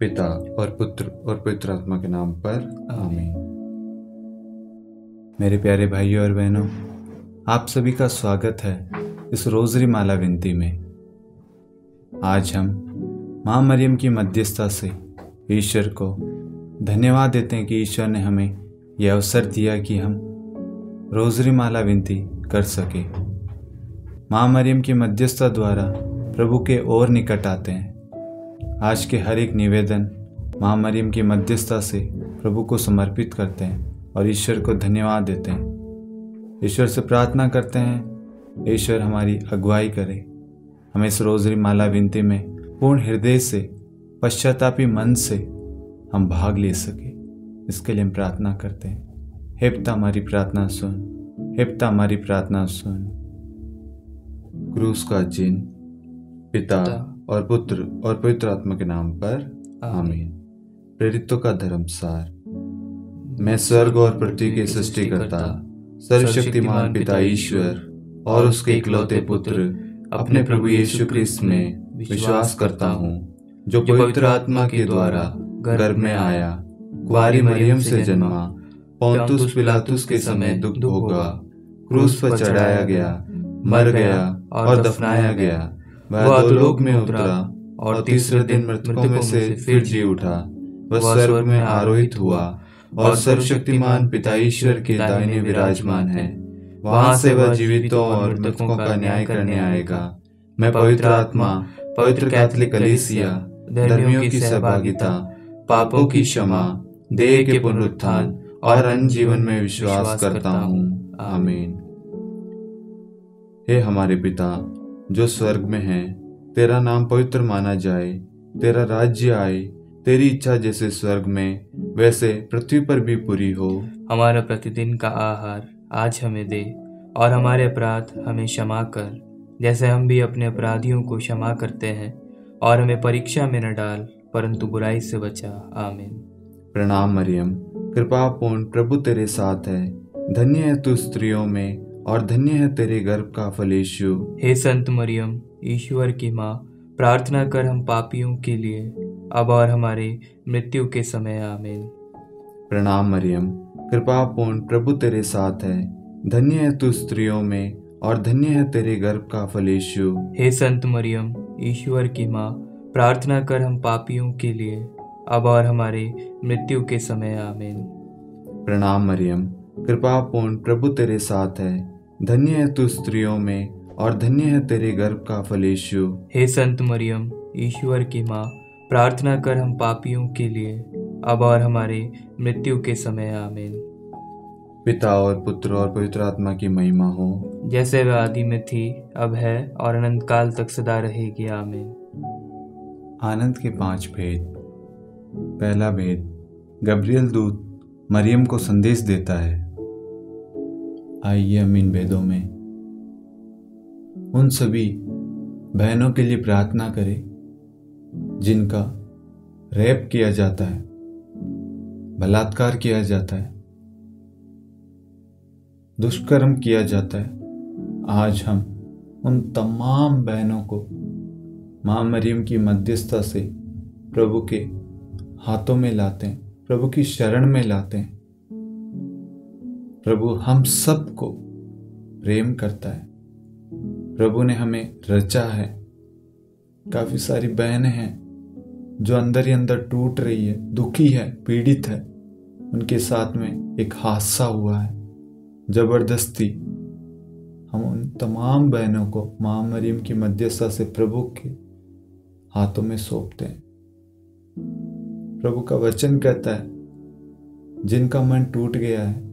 पिता और पुत्र और पवित्र आत्मा के नाम पर आमीन। मेरे प्यारे भाइयों और बहनों, आप सभी का स्वागत है इस रोजरी माला विनती में। आज हम माँ मरियम की मध्यस्थता से ईश्वर को धन्यवाद देते हैं कि ईश्वर ने हमें यह अवसर दिया कि हम रोजरी माला विनती कर सके। माँ मरियम की मध्यस्थता द्वारा प्रभु के और निकट आते हैं। आज के हर एक निवेदन माँ मरियम की मध्यस्थता से प्रभु को समर्पित करते हैं और ईश्वर को धन्यवाद देते हैं। ईश्वर से प्रार्थना करते हैं, ईश्वर हमारी अगुवाई करे, हमें इस रोजरी माला विनती में पूर्ण हृदय से, पश्चातापी मन से हम भाग ले सके। इसके लिए हम प्रार्थना करते हैं। हे पिता हमारी प्रार्थना सुन, हे पिता हमारी प्रार्थना सुन। क्रूस का चिन्ह पिता और पुत्र और पवित्र आत्मा के नाम पर आमीन। प्रेरितों का धर्मसार। मैं स्वर्ग और पृथ्वी के सृष्टिकर्ता सर्वशक्तिमान पिता ईश्वर और उसके इकलौते पुत्र अपने प्रभु यीशु क्रिस्त में विश्वास करता हूँ, जो पवित्र आत्मा के द्वारा गर्भ में आया, कुंवारी मरियम से जन्मा, पोंतुस पिलातुस के समय दुख भोगा, क्रूस पर चढ़ाया गया, मर गया और दफनाया गया, वह अधोलोक में उतरा और तीसरे दिन मृतकों में से फिर जी उठा। वह स्वर्ग में आरोहित हुआ और सर्वशक्तिमान पिता ईश्वर के दाहिने विराजमान है। वहां से वह जीवितों और मृतकों का न्याय करने आएगा। मैं पवित्र आत्मा, पवित्र कैथोलिक कलीसिया, धर्मियों की सहभागिता, पापों की क्षमा, देह के पुनरुत्थान और अन्य जीवन में विश्वास करता हूँ। आमीन। हे हमारे पिता जो स्वर्ग में है, तेरा नाम पवित्र माना जाए, तेरा राज्य आए, तेरी इच्छा जैसे स्वर्ग में वैसे पृथ्वी पर भी पूरी हो। हमारा प्रतिदिन का आहार आज हमें दे और हमारे अपराध हमें क्षमा कर, जैसे हम भी अपने अपराधियों को क्षमा करते हैं, और हमें परीक्षा में न डाल परंतु बुराई से बचा। आमीन। प्रणाम मरियम, कृपा पूर्ण प्रभु तेरे साथ है, धन्य है तू स्त्रियों में और धन्य है तेरे गर्भ का फल यीशु। हे संत मरियम, ईश्वर की माँ, प्रार्थना कर हम पापियों के लिए अब और हमारे मृत्यु के समय। आमीन। प्रणाम मरियम, कृपा पूर्ण प्रभु तेरे साथ है, धन्य है तू स्त्रियों में और धन्य है तेरे गर्भ का फल यीशु। हे संत मरियम, ईश्वर की माँ, प्रार्थना कर हम पापियों के लिए अब और हमारे मृत्यु के समय। आमीन। प्रणाम मरियम, कृपा पूर्ण प्रभु तेरे साथ है, धन्य है तू स्त्रियों में और धन्य है तेरे गर्भ का फल यीशु। हे संत मरियम, ईश्वर की माँ, प्रार्थना कर हम पापियों के लिए अब और हमारे मृत्यु के समय। आमीन। पिता और पुत्र और पवित्र आत्मा की महिमा हो, जैसे वह आदि में थी, अब है और अनंत काल तक सदा रहेगी। आमीन। आनंद के 5 भेद। पहला भेद, गब्रियल दूत मरियम को संदेश देता है। आइए हम इन भेदों में उन सभी बहनों के लिए प्रार्थना करें जिनका रेप किया जाता है, बलात्कार किया जाता है, दुष्कर्म किया जाता है। आज हम उन तमाम बहनों को माँ मरियम की मध्यस्थता से प्रभु के हाथों में लाते हैं, प्रभु की शरण में लाते हैं। प्रभु हम सबको प्रेम करता है। प्रभु ने हमें रचा है। काफी सारी बहनें हैं जो अंदर ही अंदर टूट रही है, दुखी है, पीड़ित है। उनके साथ में एक हादसा हुआ है। जबरदस्ती हम उन तमाम बहनों को माँ मरियम की मध्यस्थता से प्रभु के हाथों में सौंपते हैं। प्रभु का वचन कहता है, जिनका मन टूट गया है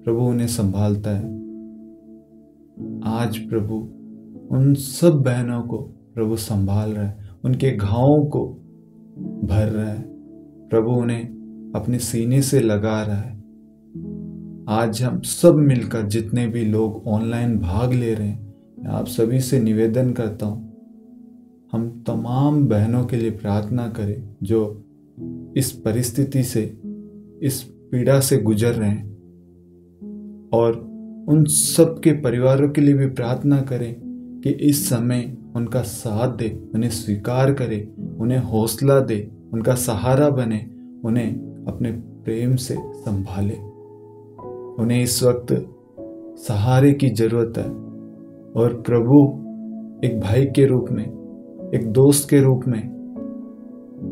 प्रभु उन्हें संभालता है। आज प्रभु उन सब बहनों को प्रभु संभाल रहा है, उनके घावों को भर रहा है। प्रभु उन्हें अपने सीने से लगा रहा है। आज हम सब मिलकर, जितने भी लोग ऑनलाइन भाग ले रहे हैं, मैं आप सभी से निवेदन करता हूं, हम तमाम बहनों के लिए प्रार्थना करें जो इस परिस्थिति से, इस पीड़ा से गुजर रहे हैं, और उन सब के परिवारों के लिए भी प्रार्थना करें कि इस समय उनका साथ दे, उन्हें स्वीकार करे, उन्हें हौसला दे उनका सहारा बने, उन्हें अपने प्रेम से संभाले। उन्हें इस वक्त सहारे की जरूरत है और प्रभु एक भाई के रूप में, एक दोस्त के रूप में,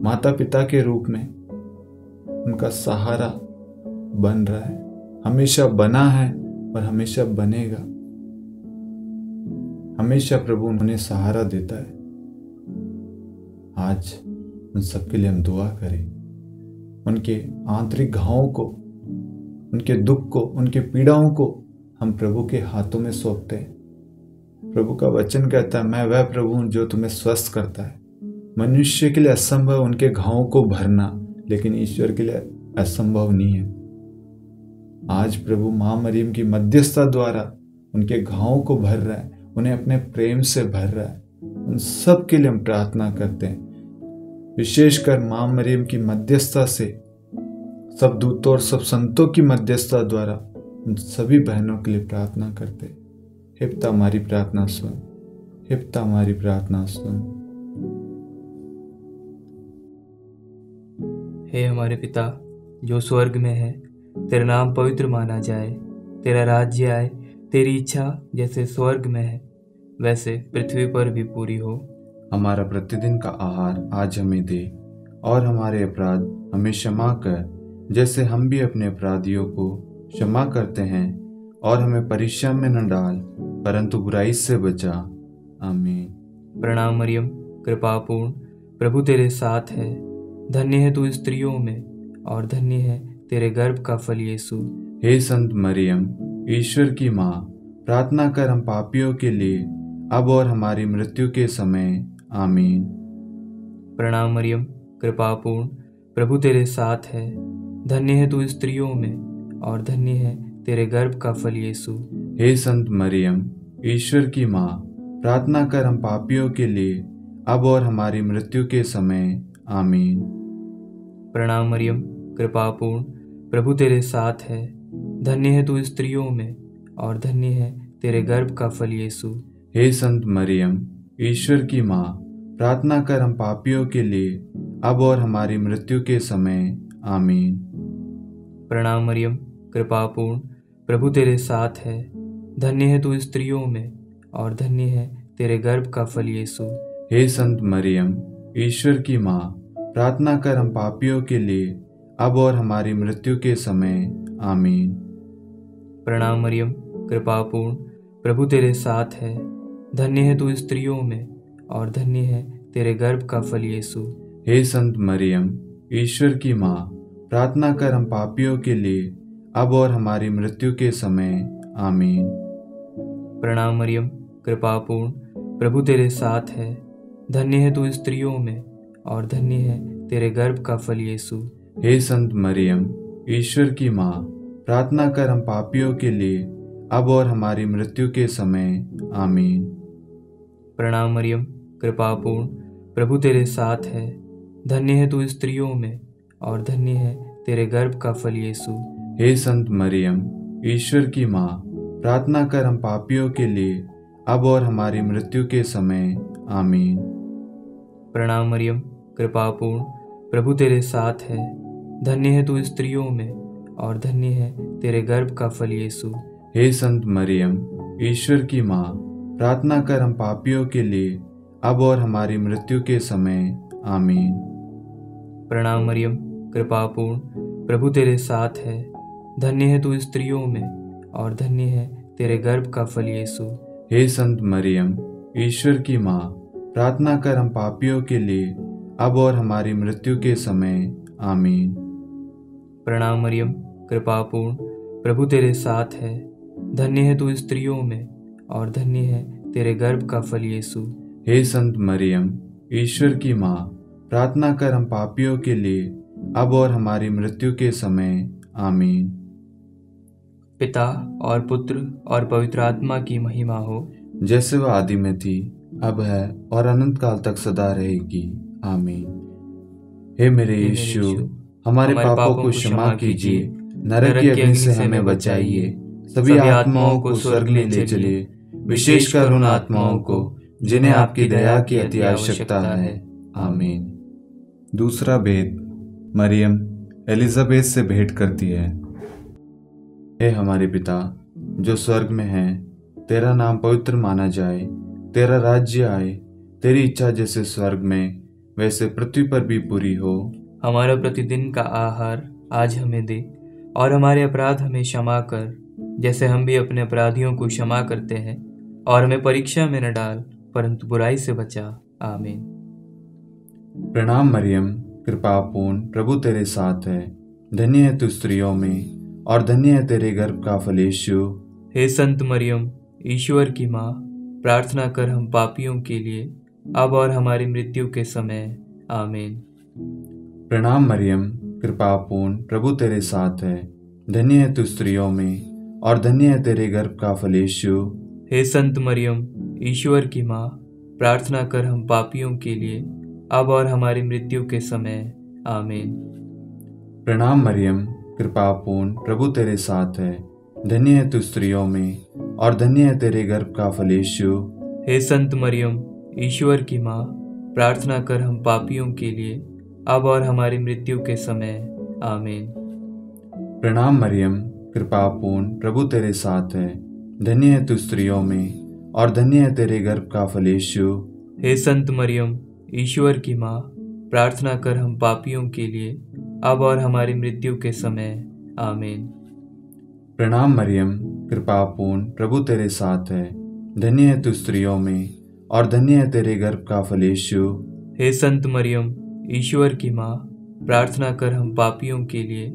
माता पिता के रूप में उनका सहारा बन रहा है, हमेशा बना है और हमेशा बनेगा। हमेशा प्रभु उन्हें सहारा देता है। आज उन सबके लिए हम दुआ करें। उनके आंतरिक घावों को, उनके दुख को, उनके पीड़ाओं को हम प्रभु के हाथों में सौंपते हैं। प्रभु का वचन कहता है, मैं वह प्रभु हूं जो तुम्हें स्वस्थ करता है। मनुष्य के लिए असंभव उनके घावों को भरना, लेकिन ईश्वर के लिए असंभव नहीं है। आज प्रभु मां मरियम की मध्यस्थता द्वारा उनके घावों को भर रहा है, उन्हें अपने प्रेम से भर रहा है। उन सब के लिए हम प्रार्थना करते हैं, विशेषकर मां मरियम की मध्यस्थता से, सब दूतों और सब संतों की मध्यस्थता द्वारा उन सभी बहनों के लिए प्रार्थना करते हैं। हे पिता हमारी प्रार्थना सुन, हे पिता हमारी प्रार्थना सुन। हे हमारे पिता जो स्वर्ग में है, तेरा नाम पवित्र माना जाए, तेरा राज्य आए, तेरी इच्छा जैसे स्वर्ग में है वैसे पृथ्वी पर भी पूरी हो। हमारा प्रतिदिन का आहार आज हमें दे, और हमारे अपराध हमें क्षमा कर जैसे हम भी अपने अपराधियों को क्षमा करते हैं, और हमें परीक्षा में न डाल परंतु बुराई से बचा। आमीन। प्रणाम मरियम, कृपापूर्ण, प्रभु तेरे साथ है, धन्य है तू स्त्रियों में और धन्य है तेरे गर्भ का फल यीशु। हे संत मरियम, ईश्वर की माँ, प्रार्थना कर हम पापियों के लिए अब और हमारी मृत्यु के समय। आमीन। प्रणाम मरियम, कृपापूर्ण, प्रभु तेरे साथ है, धन्य है तू स्त्रियों में और धन्य है तेरे गर्भ का फल यीशु। हे संत मरियम, ईश्वर की माँ, प्रार्थना कर हम पापियों के लिए अब और हमारी मृत्यु के समय। आमीन। प्रणाम मरियम, कृपापूर्ण, प्रभु तेरे साथ है, धन्य है तू स्त्रियों में और धन्य है तेरे गर्भ का फल यीशु। हे संत मरियम, ईश्वर की माँ, प्रार्थना कर हम पापियों के लिए अब और हमारी मृत्यु के समय। आमीन। प्रणाम मरियम, कृपापूर्ण, प्रभु तेरे साथ है, धन्य है तू स्त्रियों में और धन्य है तेरे गर्भ का फल यीशु। हे संत मरियम, ईश्वर की माँ, प्रार्थना कर हम पापियों के लिए अब और हमारी मृत्यु के समय। आमीन। प्रणाम मरियम, कृपापूर्ण, प्रभु तेरे साथ है, धन्य है तू स्त्रियों में और धन्य है तेरे गर्भ का फल यीशु। हे संत मरियम, ईश्वर की माँ, प्रार्थना कर हम पापियों के लिए अब और हमारी मृत्यु के समय। आमीन। प्रणाम मरियम, कृपापूर्ण, प्रभु तेरे साथ है, धन्य है तू स्त्रियों में और धन्य है तेरे गर्भ का फल यीशु। हे संत मरियम, ईश्वर की माँ, प्रार्थना कर हम पापियों के लिए अब और हमारी मृत्यु के समय। आमीन। प्रणाम मरियम, कृपापूर्ण, प्रभु तेरे साथ है, धन्य है तू स्त्रियों में और धन्य है तेरे गर्भ का फल यीशु। हे संत मरियम, ईश्वर की माँ, प्रार्थना कर हम पापियों के लिए अब और हमारी मृत्यु के समय। आमीन। प्रणाम मरियम, कृपापूर्ण, प्रभु तेरे साथ है, धन्य है तू स्त्रियों में और धन्य है तेरे गर्भ का फल यीशु। हे संत मरियम, ईश्वर की माँ, प्रार्थना कर हम पापियों के लिए अब और हमारी मृत्यु के समय। आमीन। प्रणाम मरियम, कृपापूर्ण, प्रभु तेरे साथ है, धन्य है तू स्त्रियों में और धन्य है तेरे गर्भ का फल यीशु। हे संत मरियम, ईश्वर की माँ, प्रार्थना कर हम पापियों के लिए अब और हमारी मृत्यु के समय। आमीन। प्रणाम मरियम, कृपापूर्ण, प्रभु तेरे साथ है, धन्य है तू स्त्रियों में और धन्य है तेरे गर्भ का फल यीशु। हे संत मरियम, ईश्वर की माँ, प्रार्थना कर हम पापियों के लिए अब और हमारी मृत्यु के समय। आमीन। पिता और पुत्र और पवित्र आत्मा की महिमा हो, जैसे वह आदि में थी, अब है और अनंत काल तक सदा रहेगी। आमीन। हे मेरे यीशु, हमारे पापों को क्षमा कीजिए, नरक की अग्नि से हमें बचाइए, सभी आत्माओं को स्वर्ग में ले चलिए, विशेषकर उन आत्माओं को जिन्हें आपकी दया की अति आवश्यकता है। आमीन। दूसरा भेद, मरियम एलिजाबेथ से भेंट करती है। हे हमारे पिता जो स्वर्ग में है, तेरा नाम पवित्र माना जाए, तेरा राज्य आए, तेरी इच्छा जैसे स्वर्ग में वैसे पृथ्वी पर भी पूरी हो। हमारा प्रतिदिन का आहार आज हमें दे, और हमारे अपराध हमें क्षमा कर, जैसे हम भी अपने अपराधियों को क्षमा करते हैं, और हमें परीक्षा में न डाल, परंतु बुराई से बचा। आमीन। प्रणाम मरियम, कृपापूर्ण, प्रभु तेरे साथ है। धन्य है तू स्त्रियों में, और धन्य है तेरे गर्भ का फल यीशु। हे संत मरियम, ईश्वर की माँ, प्रार्थना कर हम पापियों के लिए, अब और हमारी मृत्यु के समय। आमीन। प्रणाम मरियम, कृपापूर्ण, प्रभु तेरे साथ है। धन्य है तू स्त्रियों में, और धन्य है तेरे गर्भ का फल यीशु। हे संत मरियम, ईश्वर की माँ, प्रार्थना कर हम पापियों के लिए, अब और हमारी मृत्यु के समय। आमीन। प्रणाम मरियम, कृपापूर्ण, प्रभु तेरे साथ है। धन्य है तू स्त्रियों में, और धन्य है तेरे गर्भ का फल यीशु। हे संत मरियम, ईश्वर की माँ, प्रार्थना कर हम पापियों के लिए, अब और हमारी मृत्यु के समय। आमीन। प्रणाम मरियम, कृपापूर्ण, प्रभु तेरे साथ है। धन्य है तू स्त्रियों में, और धन्य है तेरे गर्भ का फल यीशु। हे संत मरियम, ईश्वर की माँ, प्रार्थना कर हम पापियों के लिए, अब और हमारी मृत्यु के समय। आमीन। प्रणाम मरियम, कृपापूर्ण, प्रभु तेरे साथ है। धन्य है तू स्त्रियों में, और धन्य है तेरे गर्भ का फल यीशु। हे संत मरियम, ईश्वर की माँ, प्रार्थना कर हम पापियों के लिए,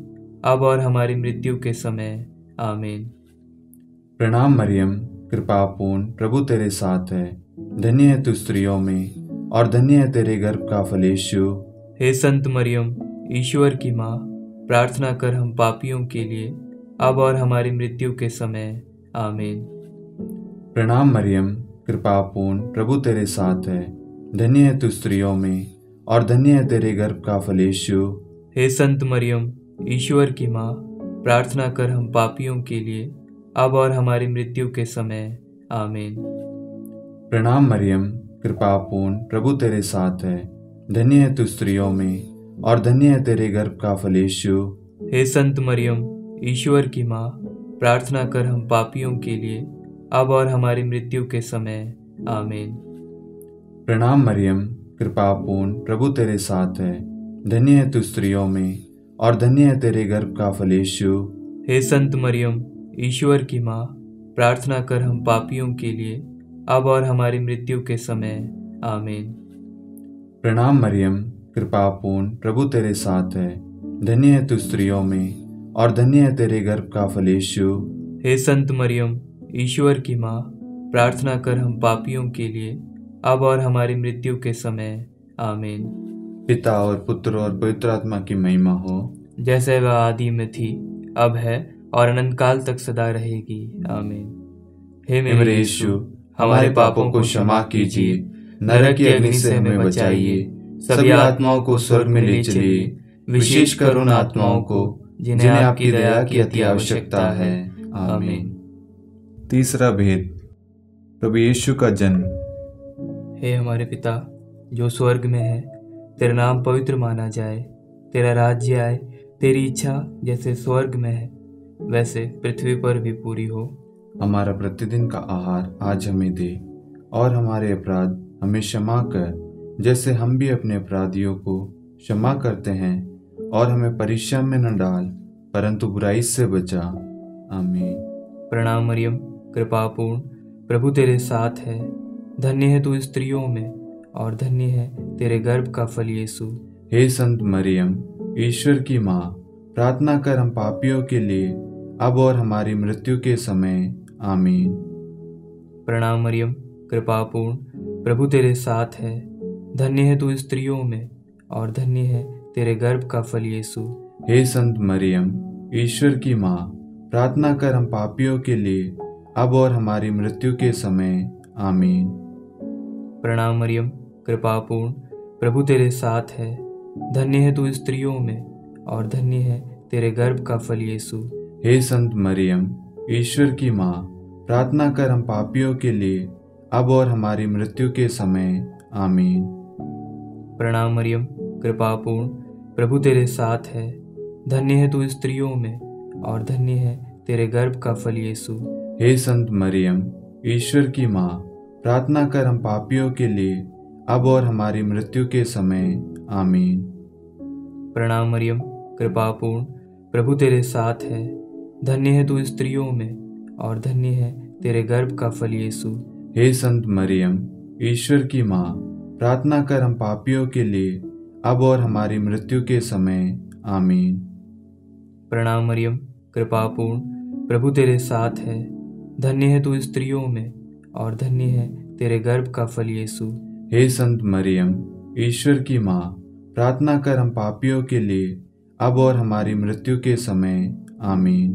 अब और हमारी मृत्यु के समय। आमीन। प्रणाम मरियम, कृपापूर्ण, प्रभु तेरे साथ है। धन्य है तू स्त्रियों में, और धन्य है तेरे गर्भ का फल यीशु। हे संत मरियम, ईश्वर की माँ, प्रार्थना कर हम पापियों के लिए, अब और हमारी मृत्यु के समय। आमीन। प्रणाम मरियम, कृपापूर्ण, प्रभु तेरे साथ है। धन्य है तू स्त्रियों में, और धन्य है तेरे गर्भ का फल यीशु। हे संत मरियम, ईश्वर की माँ, प्रार्थना कर हम पापियों के लिए, अब और हमारी मृत्यु के समय। आमीन। प्रणाम मरियम, कृपापूर्ण, प्रभु तेरे साथ है। धन्य है तू स्त्रियों में, और धन्य है तेरे गर्भ का फल यीशु। हे संत मरियम, ईश्वर की माँ, प्रार्थना कर हम पापियों के लिए, अब और हमारी मृत्यु के समय। आमीन। प्रणाम मरियम, कृपापूर्ण, प्रभु तेरे साथ है। धन्य है तू स्त्रियों में, और धन्य है तेरे गर्भ का फल यीशु। हे संत मरियम, ईश्वर की माँ, प्रार्थना कर हम पापियों के लिए, अब और हमारी मृत्यु के समय। आमीन। प्रणाम मरियम, कृपापूर्ण, प्रभु तेरे साथ है। धन्य है तू स्त्रियों में, और धन्य है तेरे गर्भ का फल यीशु। हे संत मरियम, ईश्वर की माँ, प्रार्थना कर हम पापियों के लिए, अब और हमारी मृत्यु के समय। आमीन। पिता और पुत्र और पवित्र आत्मा की महिमा हो, जैसे वह आदि में थी, अब है, और अनंत काल तक सदा रहेगी। आमीन। हे मेरे यीशु, हमारे पापों को क्षमा कीजिए, नरक की अग्नि से हमें बचाइए, सभी आत्माओं को स्वर्ग में ले चलिए, विशेषकर उन आत्माओं को जिन्हें आपकी दया की अति आवश्यकता है। आमीन। तीसरा भेद, प्रभु यीशु का जन्म। हे हमारे पिता जो स्वर्ग में है, तेरा नाम पवित्र माना जाए, तेरा राज्य आए, तेरी इच्छा जैसे स्वर्ग में है वैसे पृथ्वी पर भी पूरी हो। हमारा प्रतिदिन का आहार आज हमें दे, और हमारे अपराध हमें क्षमा कर, जैसे हम भी अपने अपराधियों को क्षमा करते हैं, और हमें परीक्षा में न डाल, परंतु बुराई से बचा। आमीन। प्रणाम मरियम, कृपापूर्ण, प्रभु तेरे साथ है। धन्य है तू स्त्रियों में, और धन्य है तेरे गर्भ का फल यीशु। हे संत मरियम, ईश्वर की माँ, प्रार्थना कर हम पापियों के लिए, अब और हमारी मृत्यु के समय। आमीन। प्रणाम मरियम, कृपापूर्ण, प्रभु तेरे साथ है। धन्य है तू स्त्रियों में, और धन्य है तेरे गर्भ का फल यीशु। हे संत मरियम, ईश्वर की माँ, प्रार्थना कर हम पापियों के लिए, अब और हमारी मृत्यु के समय। आमीन। प्रणाम मरियम, कृपापूर्ण, प्रभु तेरे साथ है। धन्य है तू स्त्रियों में, और धन्य है तेरे गर्भ का फल यीशु। हे संत मरियम, ईश्वर की माँ, प्रार्थना कर हम पापियों के लिए, अब और हमारी मृत्यु के समय। आमीन। प्रणाम मरियम, कृपापूर्ण, प्रभु तेरे साथ है। धन्य है तू स्त्रियों में, और धन्य है तेरे गर्भ का फल यीशु। हे संत मरियम, ईश्वर की माँ, प्रार्थना कर हम पापियों के लिए, अब और हमारी मृत्यु के समय। आमीन। प्रणाम मरियम, कृपापूर्ण, प्रभु तेरे साथ है। धन्य है तू स्त्रियों में, और धन्य है तेरे गर्भ का फल यीशु। हे संत मरियम, ईश्वर की माँ, प्रार्थना कर हम पापियों के लिए, अब और हमारी मृत्यु के समय। आमीन। प्रणाम मरियम, कृपापूर्ण, प्रभु तेरे साथ है। धन्य है तू स्त्रियों में, और धन्य है तेरे गर्भ का फल यीशु। हे संत मरियम, ईश्वर की माँ, प्रार्थना कर हम पापियों के लिए, अब और हमारी मृत्यु के समय। आमीन।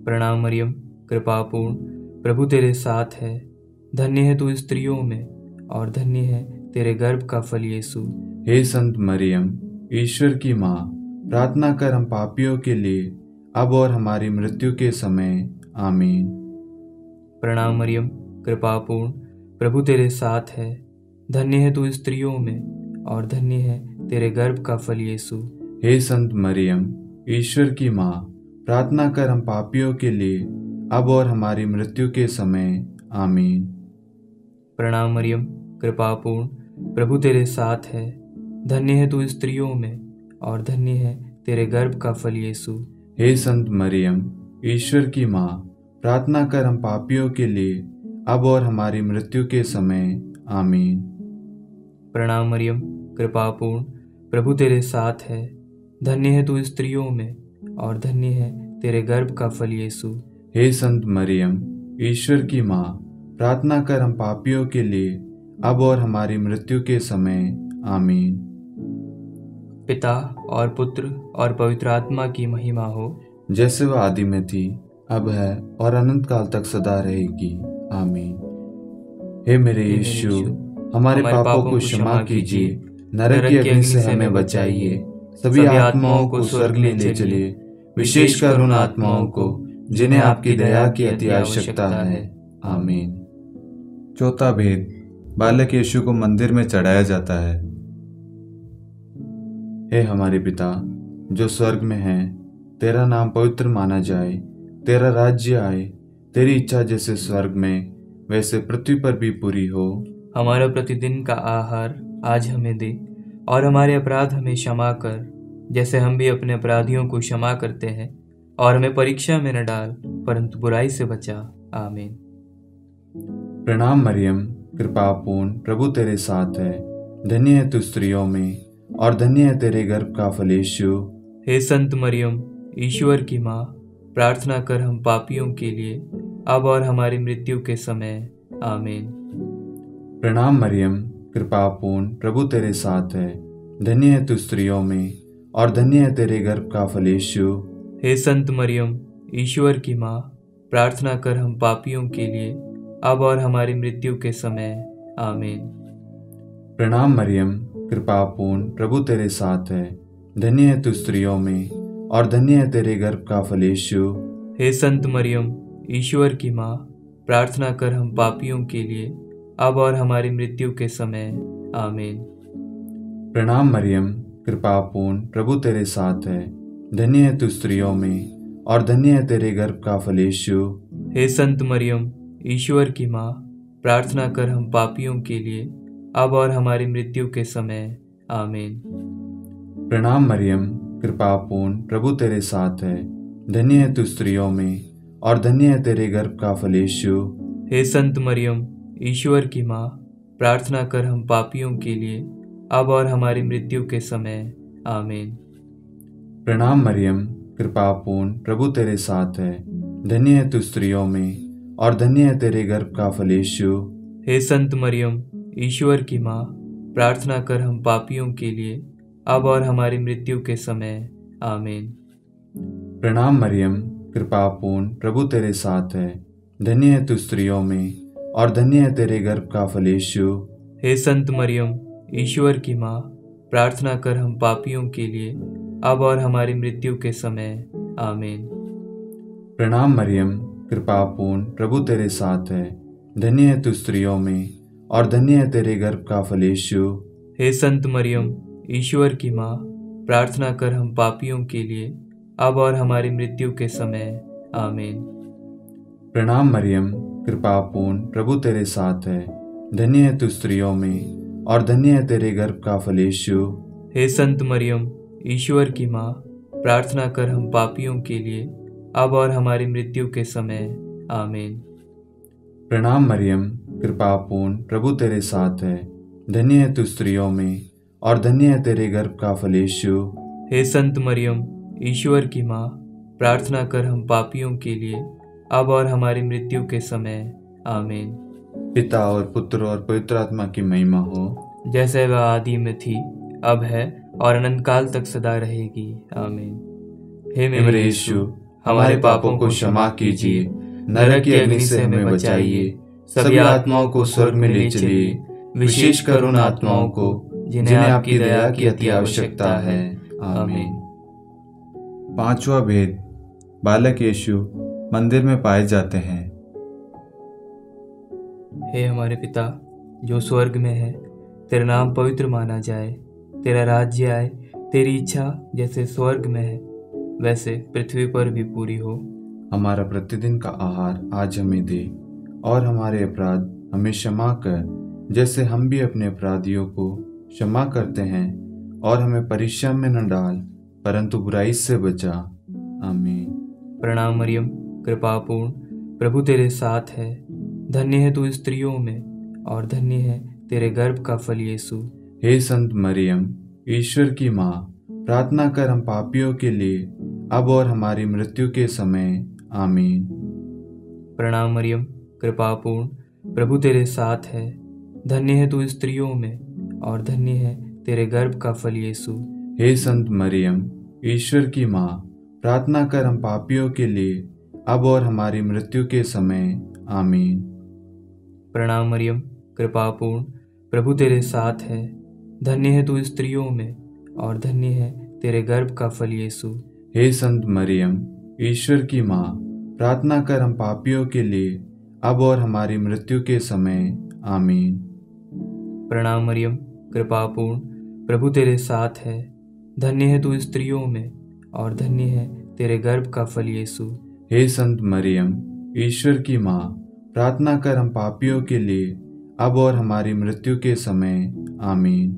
प्रणाम मरियम, कृपापूर्ण, प्रभु तेरे साथ है। धन्य है तू स्त्रियों में, और धन्य है तेरे गर्भ का फल यीशु। हे संत मरियम, ईश्वर की माँ, प्रार्थना कर हम पापियों के लिए, अब और हमारी मृत्यु के समय। आमीन। प्रणाम मरियम, कृपापूर्ण, प्रभु तेरे साथ है। धन्य है तू स्त्रियों में, और धन्य है तेरे गर्भ का फल यीशु। हे संत मरियम, ईश्वर की माँ, प्रार्थना कर हम पापियों के लिए, अब और हमारी मृत्यु के समय। आमीन। प्रणाम मरियम, कृपापूर्ण, प्रभु तेरे साथ है। धन्य है तू स्त्रियों में, और धन्य है तेरे गर्भ का फल यीशु। हे संत मरियम, ईश्वर की माँ, प्रार्थना कर हम पापियों के लिए, अब और हमारी मृत्यु के समय। आमीन। प्रणाम मरियम, कृपापूर्ण, प्रभु तेरे साथ है। धन्य है तू स्त्रियों में, और धन्य है तेरे गर्भ का फल यीशु। हे संत मरियम, ईश्वर की माँ, प्रार्थना कर हम पापियों के लिए, अब और हमारी मृत्यु के समय। आमीन। पिता और पुत्र और पवित्र आत्मा की महिमा हो, जैसे वह आदि में थी, अब है और अनंत काल तक सदा रहेगी। आमीन। हे मेरे यीशु, हमारे पापों को क्षमा कीजिए, नरक की अग्नि से हमें बचाइए, सभी आत्माओं को स्वर्ग में ले चलिए, विशेषकर उन आत्माओं को जिन्हें आपकी दया की अति आवश्यकता है। आमीन। चौथा भेद, बालक यीशु को मंदिर में चढ़ाया जाता है। हे हमारे पिता जो स्वर्ग में है, तेरा नाम पवित्र माना जाए, तेरा राज्य आए, तेरी इच्छा जैसे स्वर्ग में वैसे पृथ्वी पर भी पूरी हो। हमारा प्रतिदिन का आहार आज हमें दे, और हमारे अपराध हमें क्षमा कर, जैसे हम भी अपने अपराधियों को क्षमा करते हैं, और हमें परीक्षा में न डाल, परंतु बुराई से बचा। आमीन। प्रणाम मरियम, कृपापूर्ण, प्रभु तेरे साथ है। धन्य है तू स्त्रियों में, और धन्य है तेरे गर्भ का फल यीशु। हे संत मरियम, ईश्वर की माँ, प्रार्थना कर हम पापियों के लिए, अब और हमारी मृत्यु के समय। आमीन। प्रणाम मरियम, कृपापूर्ण, प्रभु तेरे साथ है। धन्य है तू स्त्रियों में, और धन्य है तेरे गर्भ का फल यीशु। हे संत मरियम, ईश्वर की माँ, प्रार्थना कर हम पापियों के लिए, अब और हमारी मृत्यु के समय। आमीन। प्रणाम मरियम, कृपापूर्ण, प्रभु तेरे साथ है। धन्य है तू स्त्रियों में, और धन्य है तेरे गर्भ का फल यीशु। हे संत मरियम, ईश्वर की माँ, प्रार्थना कर हम पापियों के लिए, अब और हमारी मृत्यु के समय। आमीन। प्रणाम मरियम, कृपापूर्ण, प्रभु तेरे साथ है। धन्य है तू स्त्रियों में, और धन्य है तेरे गर्भ का फल यीशु। हे संत मरियम, ईश्वर की माँ, प्रार्थना कर हम पापियों के लिए, अब और हमारी मृत्यु के समय। आमीन। प्रणाम मरियम, कृपापूर्ण, प्रभु तेरे साथ है। धन्य है तू स्त्रियों में, और धन्य है तेरे गर्भ का फल यीशु। हे संत मरियम, ईश्वर की माँ, प्रार्थना कर हम पापियों के लिए, अब और हमारी मृत्यु के समय। आमीन। प्रणाम मरियम, कृपापूर्ण, प्रभु तेरे साथ है। धन्य है तू स्त्रियों में, और धन्य है तेरे गर्भ का फल यीशु। हे संत मरियम, ईश्वर की माँ, प्रार्थना कर हम पापियों के लिए, अब और हमारी मृत्यु के समय। आमीन। प्रणाम मरियम, कृपापूर्ण, प्रभु तेरे साथ है। धन्य है तू स्त्रियों में, और धन्य है तेरे गर्भ का फल यीशु। हे संत मरियम, ईश्वर की माँ, प्रार्थना कर हम पापियों के लिए, अब और हमारी मृत्यु के समय। आमीन। प्रणाम मरियम, कृपापूर्ण, प्रभु तेरे साथ है। धन्य है तू स्त्रियों में, और धन्य है तेरे गर्भ का फल यीशु। हे संत मरियम, ईश्वर की माँ, प्रार्थना कर हम पापियों के लिए, अब और हमारी मृत्यु के समय। आमीन। प्रणाम मरियम, कृपा पूर्ण, प्रभु तेरे साथ है। धन्य है तू स्त्रियों में और धन्य है तेरे गर्भ का फल यीशु। हे संत मरियम, ईश्वर की माँ, प्रार्थना कर हम पापियों के लिए, अब और हमारी मृत्यु के समय। आमीन। प्रणाम मरियम, कृपा पूर्ण, प्रभु तेरे साथ है। धन्य है तू स्त्रियों में और धन्य है तेरे गर्भ का फल यीशु। हे संत मरियम, ईश्वर की माँ, प्रार्थना कर हम पापियों के लिए, अब और हमारी मृत्यु के समय। आमीन। पिता और पुत्र और पवित्र आत्मा की महिमा हो, जैसे वह आदि में थी, अब है और अनंत काल तक सदा रहेगी। आमीन। हे मेरे यीशु, हमारे पापों को क्षमा कीजिए, नरक की अग्नि से हमें बचाइए, सभी आत्माओं को स्वर्ग में ले चलिए, विशेषकर उन आत्माओं को जिन्हें आपकी दया की अति आवश्यकता है। आमीन। पांचवा भेद, बालक यीशु मंदिर में पाए जाते हैं। हे हमारे पिता जो स्वर्ग में है, तेरा नाम पवित्र माना जाए, तेरा राज्य आए, तेरी इच्छा जैसे स्वर्ग में है वैसे पृथ्वी पर भी पूरी हो। हमारा प्रतिदिन का आहार आज हमें दे, और हमारे अपराध हमें क्षमा कर, जैसे हम भी अपने अपराधियों को क्षमा करते हैं, और हमें परीक्षा में न डाल, परंतु बुराई से बचा। आमीन। प्रणाम मरियम, कृपा पूर्ण, प्रभु तेरे साथ है। धन्य है तू स्त्रियों में और धन्य है तेरे गर्भ का फल यीशु। हे संत मरियम, ईश्वर की माँ, प्रार्थना कर हम पापियों के लिए, अब और हमारी मृत्यु के समय। आमीन। प्रणाम मरियम, कृपा पूर्ण, प्रभु तेरे साथ है। धन्य है तू स्त्रियों में और धन्य है तेरे गर्भ का फल यीशु। हे संत मरियम, ईश्वर की माँ, प्रार्थना कर हम पापियों के लिए, अब और हमारी मृत्यु के समय। आमीन। प्रणाम मरियम, कृपा पूर्ण, प्रभु तेरे साथ है। धन्य है तू स्त्रियों में और धन्य है तेरे गर्भ का फल यीशु। हे संत मरियम, ईश्वर की माँ, प्रार्थना कर हम पापियों के लिए, अब और हमारी मृत्यु के समय। आमीन। प्रणाम मरियम, कृपा पूर्ण, प्रभु तेरे साथ है। धन्य है तू स्त्रियों में और धन्य है तेरे गर्भ का फल यीशु। हे संत मरियम, ईश्वर की माँ, प्रार्थना कर हम पापियों के लिए, अब और हमारी मृत्यु के समय। आमीन।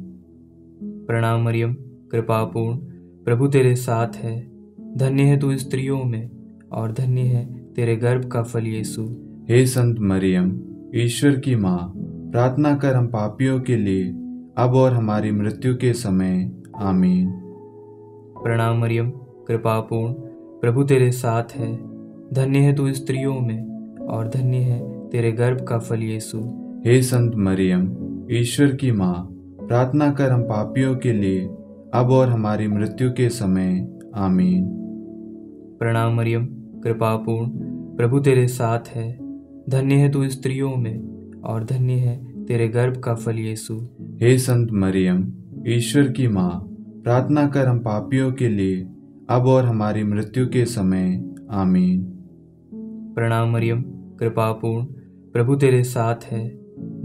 प्रणाम मरियम, कृपा पूर्ण, प्रभु तेरे साथ है। धन्य है तू स्त्रियों में और धन्य है तेरे गर्भ का फल यीशु। हे संत मरियम, ईश्वर की माँ, प्रार्थना कर हम पापियों के लिए, अब और हमारी मृत्यु के समय। आमीन। प्रणाम मरियम, कृपा पूर्ण, प्रभु तेरे साथ है। धन्य है तू स्त्रियों में और धन्य है तेरे गर्भ का फल यीशु। हे संत मरियम, ईश्वर की माँ, प्रार्थना कर हम पापियों के लिए, अब और हमारी मृत्यु के समय। आमीन। प्रणाम मरियम, कृपा पूर्ण, प्रभु तेरे साथ है। धन्य है तू स्त्रियों में और धन्य है तेरे गर्भ का फल यीशु। हे संत मरियम, ईश्वर की माँ, प्रार्थना कर हम पापियों के लिए, अब और हमारी मृत्यु के समय। आमीन। प्रणाम मरियम, कृपा पूर्ण, प्रभु तेरे साथ है।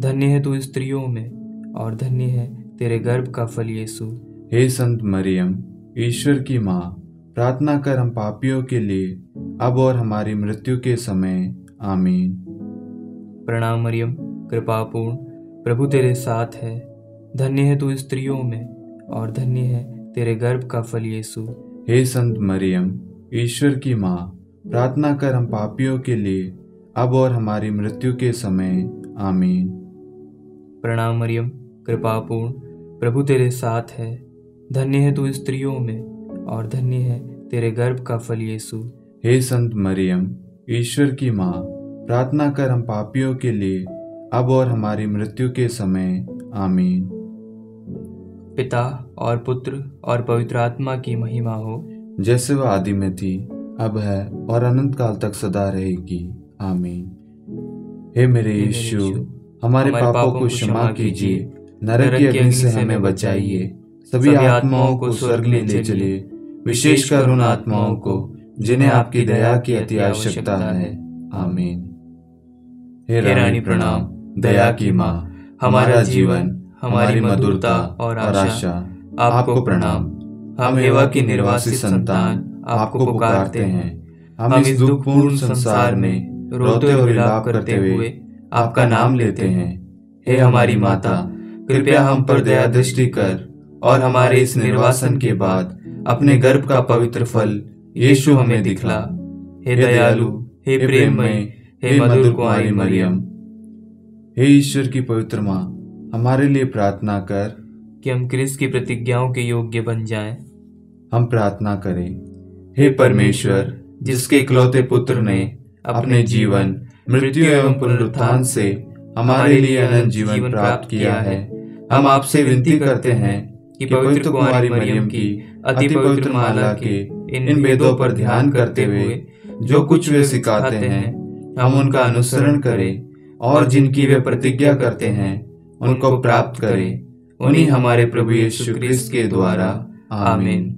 धन्य है तू स्त्रियों में और धन्य है तेरे गर्भ का फल यीशु। हे संत मरियम, ईश्वर की माँ, प्रार्थना कर हम पापियों के लिए, अब और हमारी मृत्यु के समय। आमीन। प्रणाम मरियम, कृपा पूर्ण, प्रभु तेरे साथ है। धन्य है तू स्त्रियों में और धन्य है तेरे गर्भ का फल यीशु। हे संत मरियम, ईश्वर की माँ, प्रार्थना कर हम पापियों के लिए, अब और हमारी मृत्यु के समय। आमीन। प्रणाम मरियम, कृपा पूर्ण, प्रभु तेरे साथ है। धन्य है तू स्त्रियों में और धन्य है तेरे गर्भ का फल यीशु। हे संत मरियम, ईश्वर की माँ, प्रार्थना कर हम पापियों के लिए, अब और हमारी मृत्यु के समय। आमीन। पिता और पुत्र और पवित्र आत्मा की महिमा हो, जैसे वह आदि में थी, अब है और अनंत काल तक सदा रहेगी। आमीन। हे मेरे यीशु, हमारे पापों को क्षमा कीजिए, नरक की अग्नि से हमें बचाइए, सभी आत्माओं को स्वर्ग में ले चलिए, विशेषकर उन आत्माओं को जिन्हें आपकी दया की अति आवश्यकता है। आमीन। हे रानी प्रणाम, दया की माँ, हमारा जीवन, हमारी मधुरता और आशा आपको प्रणाम। हम एवा की निर्वासित संतान आपको पुकारते हैं। हम इस दुखपूर्ण संसार में रोते और विलाप करते हुए आपका नाम लेते हैं। हे हमारी माता, कृपया हम पर दया दृष्टि कर और हमारे इस निर्वासन के बाद अपने गर्भ का पवित्र फल यीशु हमें दिखला। हे दयालु, हे प्रेममय, हे मधुर कुंवारी मरियम, हे ईश्वर की पवित्र माँ, हमारे लिए प्रार्थना कर कि हम क्रिस्त की प्रतिज्ञाओं के योग्य बन जाएं। हम प्रार्थना करें। हे परमेश्वर, जिसके इकलौते पुत्र ने अपने जीवन, मृत्यु एवं पुनरुत्थान से हमारे लिए अनंत जीवन प्राप्त किया है, हम आपसे विनती करते हैं कि पवित्र कुंवारी मरियम की अति पवित्र माला के इन वेदों पर ध्यान करते हुए जो कुछ वे सिखाते हैं, हम उनका अनुसरण करें और जिनकी वे प्रतिज्ञा करते हैं उनको प्राप्त करें। उन्हीं हमारे प्रभु यीशु क्रिस्त के द्वारा, आमीन।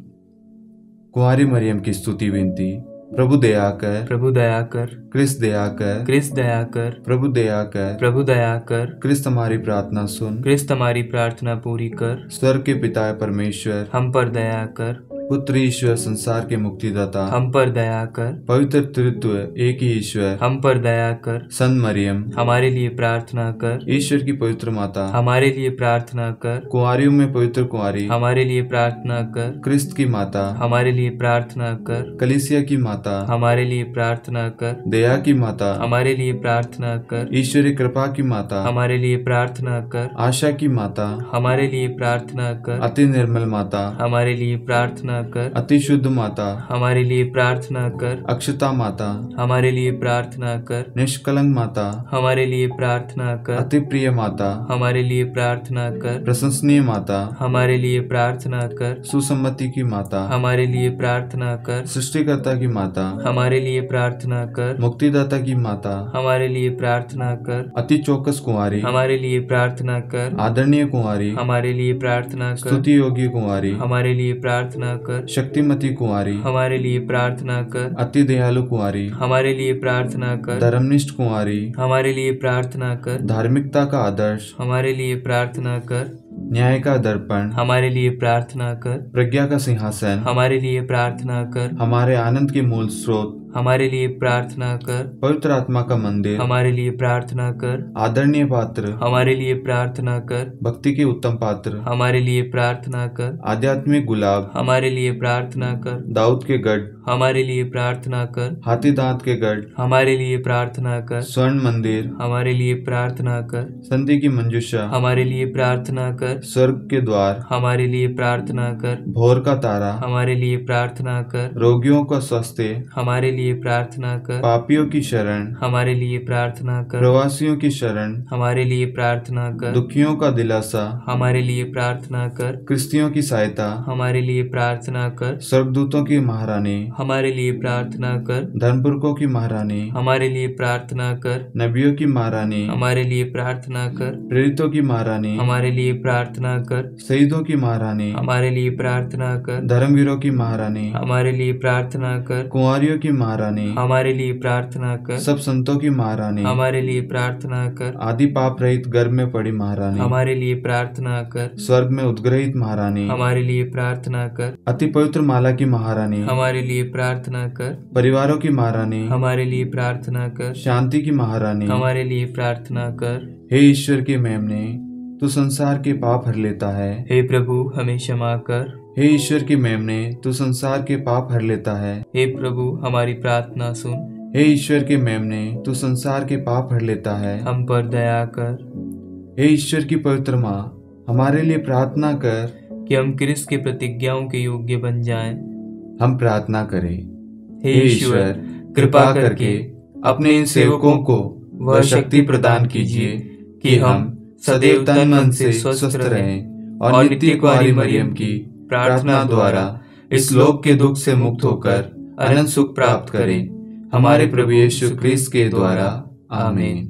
कुंवारी मरियम की स्तुति विनती। प्रभु दया कर, प्रभु दया कर, क्रिस्त दया कर, क्रिस्त दया कर, प्रभु दया कर, प्रभु दया कर, क्रिस्त हमारी प्रार्थना सुन, क्रिस्त हमारी प्रार्थना पूरी कर। स्वर्ग के पिता परमेश्वर, हम पर दया कर। पुत्र ईश्वर संसार के मुक्तिदाता, हम पर दया कर। पवित्र तृत्व एक ही ईश्वर, हम पर दया कर। संत मरियम, हमारे लिए प्रार्थना कर। ईश्वर की पवित्र माता, हमारे लिए प्रार्थना कर। कुंवारियों में पवित्र कुंवारी, हमारे लिए प्रार्थना कर। क्रिस्त की माता, हमारे लिए प्रार्थना कर। कलीसिया की माता, हमारे लिए प्रार्थना कर। दया की माता, हमारे लिए प्रार्थना कर। ईश्वरीय कृपा की माता, हमारे लिए प्रार्थना कर। आशा की माता, हमारे लिए प्रार्थना कर। अति निर्मल माता, हमारे लिए प्रार्थना कर। अति शुद्ध माता, हमारे लिए प्रार्थना कर। अक्षता माता, हमारे लिए प्रार्थना कर। निष्कलंक माता, हमारे लिए प्रार्थना कर। अति प्रिय माता, हमारे लिए प्रार्थना कर। प्रशंसनीय माता, हमारे लिए प्रार्थना कर। सुसम्मति की माता, हमारे लिए प्रार्थना कर। सृष्टिकर्ता की माता, हमारे लिए प्रार्थना कर। मुक्तिदाता की माता, हमारे लिए प्रार्थना कर। अति चौकस कुंवारी, हमारे लिए प्रार्थना कर। आदरणीय कुंवारी, हमारे लिए प्रार्थना कर। स्तुति योग्य कुंवारी, हमारे लिए प्रार्थना कर। शक्तिमती कुंवारी, हमारे लिए प्रार्थना कर। अति दयालु कुंवारी, हमारे लिए प्रार्थना कर। धर्मनिष्ठ कुंवारी, हमारे लिए प्रार्थना कर। धार्मिकता का आदर्श, हमारे लिए प्रार्थना कर। न्याय का दर्पण, हमारे लिए प्रार्थना कर। प्रज्ञा का सिंहासन, हमारे लिए प्रार्थना कर। हमारे आनंद के मूल स्रोत, हमारे लिए प्रार्थना कर। पवित्र आत्मा का मंदिर, हमारे लिए प्रार्थना कर। आदरणीय पात्र, हमारे लिए प्रार्थना कर। भक्ति के उत्तम पात्र, हमारे लिए प्रार्थना कर। आध्यात्मिक गुलाब, हमारे लिए प्रार्थना कर। दाऊद के गढ़, हमारे लिए प्रार्थना कर। हाथी दांत के गढ़, हमारे लिए प्रार्थना कर। स्वर्ण मंदिर, हमारे लिए प्रार्थना कर। संधि की मंजूषा, हमारे लिए प्रार्थना कर। स्वर्ग के द्वार, हमारे लिए प्रार्थना कर। भोर का तारा, हमारे लिए प्रार्थना कर। रोगियों का स्वास्थ्य, हमारे लिए प्रार्थना कर। पापियों की शरण, हमारे लिए प्रार्थना कर। प्रवासियों की शरण, हमारे लिए प्रार्थना कर। दुखियों का दिलासा, हमारे लिए प्रार्थना कर। क्रिस्तियों की सहायता, हमारे लिए प्रार्थना कर। स्वर्गदूतों की महारानी, हमारे लिए प्रार्थना कर। धर्मपुरखों की महारानी, हमारे लिए प्रार्थना कर। नबियों की महारानी, हमारे लिए प्रार्थना कर। प्रेरितों की महारानी, हमारे लिए प्रार्थना कर। शहीदों की महारानी, हमारे लिए प्रार्थना कर। धर्मवीरों की महारानी, हमारे लिए प्रार्थना कर। कुंवारियों की महारानी, हमारे लिए प्रार्थना कर। सब संतों की महारानी, हमारे लिए प्रार्थना कर। आदि पाप रहित गर्भ में पड़ी महारानी, हमारे लिए प्रार्थना कर। स्वर्ग में उद्ग्रहित महारानी, हमारे लिए प्रार्थना कर। अति पवित्र माला की महारानी, हमारे लिए प्रार्थना कर। परिवारों की महारानी, हमारे लिए प्रार्थना कर। शांति की महारानी, हमारे लिए प्रार्थना कर। हे ईश्वर के मेमने, तू संसार के पाप हर लेता है। हे प्रभु, हमें क्षमा कर। हे ईश्वर की मेमने, तू संसार के पाप हर लेता है। हे प्रभु, हमारी प्रार्थना सुन। हे ईश्वर के मेमने, तू संसार के पाप हर लेता है। हम पर दया कर। हे ईश्वर की पवित्र माँ, हमारे लिए प्रार्थना कर कि हम क्रिस्त की प्रतिज्ञाओं के योग्य बन जाएं। हम प्रार्थना करें। हे ईश्वर, कृपा करके अपने इन सेवकों को वह शक्ति प्रदान कीजिए कि हम सदैव तन मन से स्वस्थ रहें और नित्य कुंवारी मरियम की प्रार्थना द्वारा इस लोक के दुख से मुक्त होकर अनंत सुख प्राप्त करें। हमारे प्रभु यीशु क्रिस्त के द्वारा, आमीन।